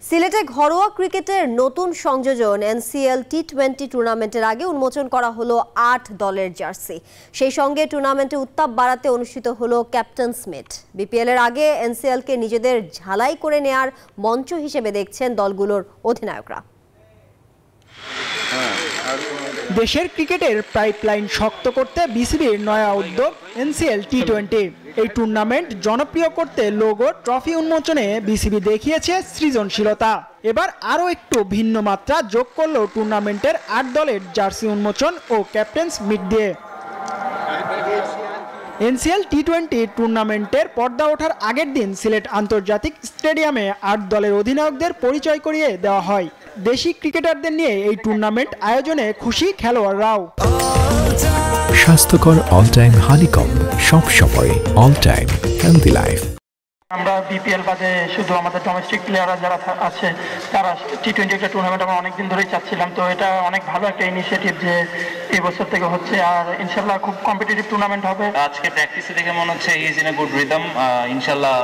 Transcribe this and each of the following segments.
সিলেটে ঘরোয়া ক্রিকেটের নতুন সংযোজন এনসিএল টি-20 টুর্নামেন্টের আগে উন্মোচন করা হলো ৮ দলের জার্সি। সেই সঙ্গে টুর্নামেন্টে উত্তাপ বাড়াতে অনুষ্ঠিত হলো ক্যাপ্টেন্স মিট। বিপিএল এর আগে এনসিএলকে নিজেদের ঝালাই করে নেয়ার মঞ্চ হিসেবে দেখছেন দলগুলোর অধিনায়করা। দেশের ক্রিকেটের পাইপলাইন শক্ত করতে বিসিবির নয়া উদ্যোগ এনসিএল টি-20। এই টুর্নামেন্ট জনপ্রিয় করতে লোগো ট্রফি উন্মোচনে বিসিবি দেখিয়েছে সৃজনশীলতা। এবার আরও একটু ভিন্ন মাত্রা যোগ করলো টুর্নামেন্টের ৮ দলের জার্সি উন্মোচন ও ক্যাপ্টেন্স মিট দিয়ে। এনসিএল টি-20 টুর্নামেন্টের পর্দা ওঠার আগের দিন সিলেট আন্তর্জাতিক স্টেডিয়ামে ৮ দলের অধিনায়কদের পরিচয় করিয়ে দেওয়া হয়। দেশি ক্রিকেটারদের নিয়ে এই টুর্নামেন্ট আয়োজনে খুশি খেলোয়াড়রাও। স্বাস্থ্যকর অল টাইম হানিকম, সব সময় অল টাইম হেলদি লাইফ। আমরা বিপিএল বাদে শুধু আমাদের ডোমেস্টিক প্লেয়াররা যারা আছে তারা টি-20 একটা টুর্নামেন্ট আমরা অনেকদিন ধরেই চাচ্ছিলাম, তো এটা অনেক ভালো একটা ইনিশিয়েটিভ যে এই বছর থেকে হচ্ছে। আর ইনশাল্লাহ খুব কম্পিটিটিভ টুর্নামেন্ট হবে। আজকে প্র্যাকটিসে দেখে মনে হচ্ছে he is in a good rhythm. ইনশাল্লাহ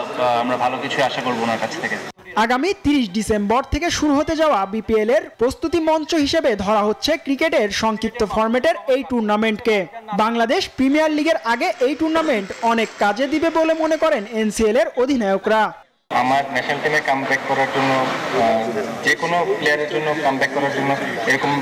আমরা ভালো কিছু আশা করব ওনার কাছ থেকে। আগামী 30 ডিসেম্বর থেকে শুরু হতে যাওয়া বিপিএল এর প্রস্তুতি মঞ্চ হিসেবে ধরা হচ্ছে ক্রিকেটের সংক্ষিপ্ত ফরম্যাটের এই টুর্নামেন্টকে। বাংলাদেশ প্রিমিয়ার লিগের আগে এই টুর্নামেন্ট অনেক কাজে দিবে বলে মনে করেন এনসিএল এর অধিনায়করা। আমার ন্যাশনাল টিমে কামব্যাক করার জন্য, যে কোনো প্লেয়ারের জন্য কামব্যাক করার জন্য এরকম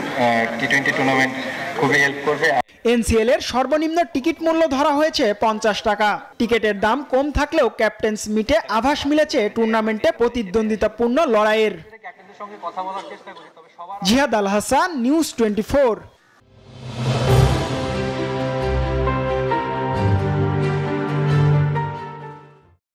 টি-20 টুর্নামেন্ট খুবই হেল্প করবে। এনসিএল এর সর্বনিম্ন টিকিট মূল্য ধরা হয়েছে 50 টাকা। টিকিটের দাম কম থাকলেও ক্যাপ্টেন্স মিটে আভাস মিলেছে টুর্নামেন্টে প্রতিদ্বন্দ্বিতাপূর্ণ লড়াইয়ের। জিহাদ আল হাসান, নিউজ 24।